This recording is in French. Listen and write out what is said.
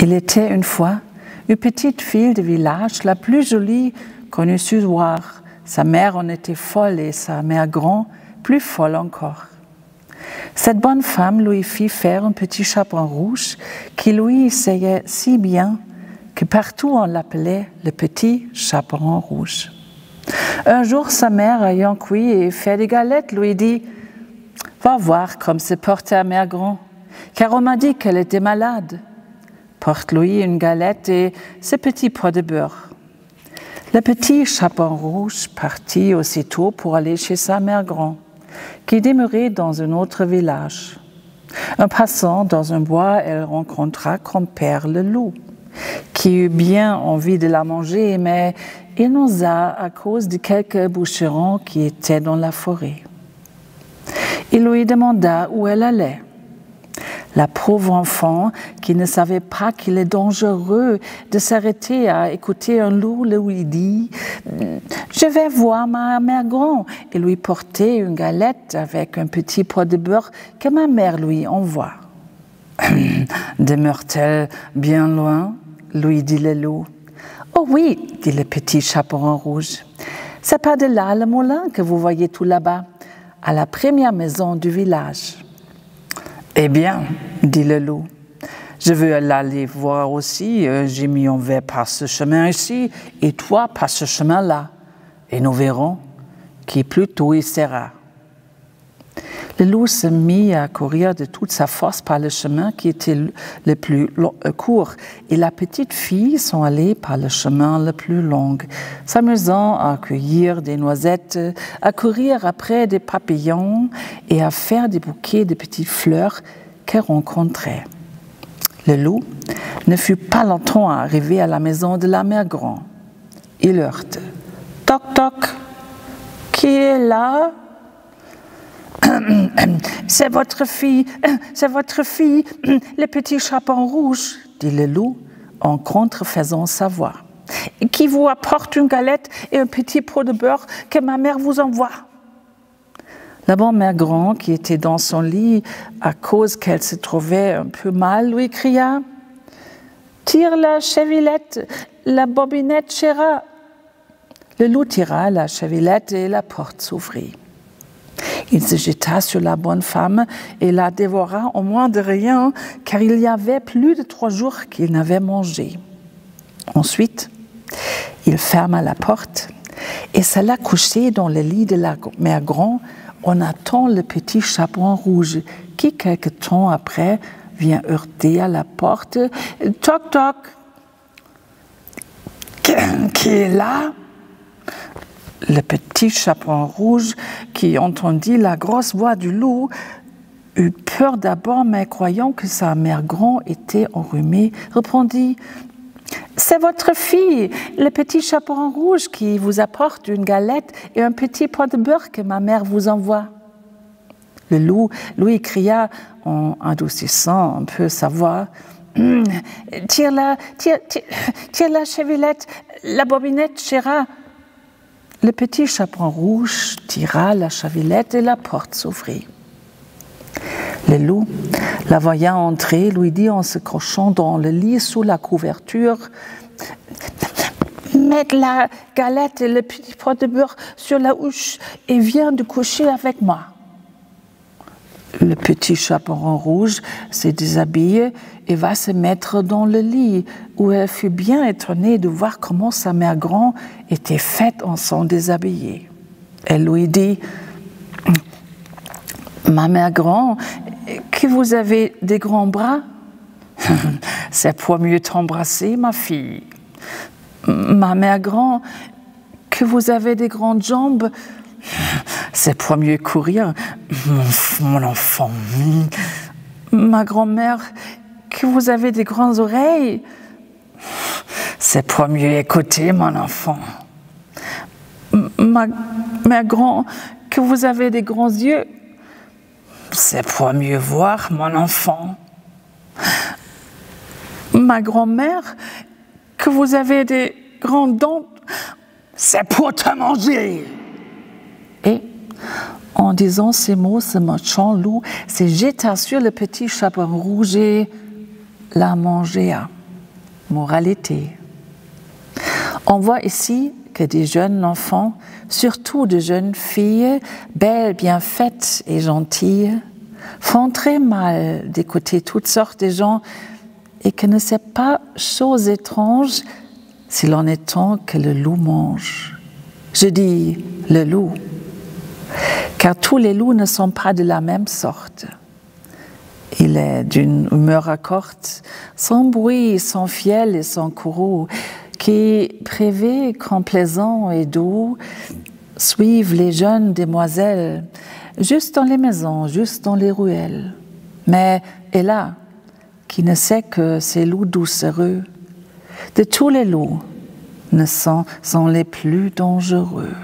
Il était une fois une petite fille de village, la plus jolie qu'on eût su voir. Sa mère en était folle et sa mère grand, plus folle encore. Cette bonne femme lui fit faire un petit chaperon rouge qui lui essayait si bien que partout on l'appelait le petit chaperon rouge. Un jour, sa mère, ayant cuit et fait des galettes, lui dit « Va voir comme se porte ta mère grand, car on m'a dit qu'elle était malade. Porte-lui une galette et ce petit pot de beurre. » Le petit chaperon rouge partit aussitôt pour aller chez sa mère grand, qui demeurait dans un autre village. En passant dans un bois, elle rencontra grand-père le loup, qui eut bien envie de la manger, mais il n'osa à cause de quelques boucherons qui étaient dans la forêt. Il lui demanda où elle allait. La pauvre enfant, qui ne savait pas qu'il est dangereux de s'arrêter à écouter un loup, lui dit « Je vais voir ma mère grand » et lui porter une galette avec un petit pot de beurre que ma mère lui envoie. « Demeure-t-elle bien loin ?» lui dit le loup. « Oh oui, dit le petit chaperon rouge. C'est pas de là le moulin que vous voyez tout là-bas, à la première maison du village. » Eh bien, dit le loup, je veux aller voir aussi, je m'y en vais par ce chemin ici, et toi par ce chemin-là, et nous verrons qui plus tôt y sera. Le loup se mit à courir de toute sa force par le chemin qui était le plus court, et la petite fille s'en allait par le chemin le plus long, s'amusant à cueillir des noisettes, à courir après des papillons et à faire des bouquets de petites fleurs qu'elle rencontrait. Le loup ne fut pas longtemps à arriver à la maison de la mère grand. Il heurte. « Toc, toc, qui est là ?» « C'est votre fille, le petit chaperon rouge, » dit le loup en contrefaisant sa voix, « qui vous apporte une galette et un petit pot de beurre que ma mère vous envoie. » La bonne mère grand, qui était dans son lit à cause qu'elle se trouvait un peu mal, lui cria « Tire la chevillette, la bobinette chéra. » Le loup tira la chevillette et la porte s'ouvrit. Il se jeta sur la bonne femme et la dévora en moins de rien, car il y avait plus de 3 jours qu'il n'avait mangé. Ensuite, il ferma la porte et s'alla coucher dans le lit de la mère grand en attendant le petit chaperon rouge qui, quelque temps après, vient heurter à la porte. « Toc, toc, qui est là ?» Le petit chaperon rouge, qui entendit la grosse voix du loup, eut peur d'abord, mais croyant que sa mère grand était enrhumée, répondit « C'est votre fille, le petit chaperon rouge, qui vous apporte une galette et un petit pot de beurre que ma mère vous envoie. » Le loup lui cria en adoucissant un peu sa voix « Tire la chevillette, la bobinette chéra. » Le petit chaperon rouge tira la chevillette et la porte s'ouvrit. Le loup, la voyant entrer, lui dit en se couchant dans le lit sous la couverture « Mets la galette et le petit pot de beurre sur la houche et viens de coucher avec moi. » Le petit chaperon rouge s'est déshabillé et va se mettre dans le lit, où elle fut bien étonnée de voir comment sa mère grand était faite en son déshabillé. Elle lui dit « Ma mère grand, que vous avez des grands bras ? C'est pour mieux t'embrasser, ma fille. Ma mère grand, que vous avez des grandes jambes ? C'est pour mieux courir, mon enfant. Ma grand-mère, que vous avez des grandes oreilles. C'est pour mieux écouter, mon enfant. Ma mère grand, que vous avez des grands yeux. C'est pour mieux voir, mon enfant. Ma grand-mère, que vous avez des grandes dents. C'est pour te manger. Et, en disant ces mots, ce méchant loup se jeta sur le petit chaperon rouge et la mangea. Moralité. On voit ici que des jeunes enfants, surtout de jeunes filles, belles, bien faites et gentilles, font très mal d'écouter toutes sortes de gens et que ne c'est pas chose étrange s'il en est temps que le loup mange. Je dis le loup, car tous les loups ne sont pas de la même sorte. Il est d'une humeur accorte, sans bruit, sans fiel et sans courroux, qui, privés, complaisants et doux, suivent les jeunes demoiselles, juste dans les maisons, juste dans les ruelles. Mais est là, qui ne sait que ces loups doucereux, de tous les loups, ne sont les plus dangereux.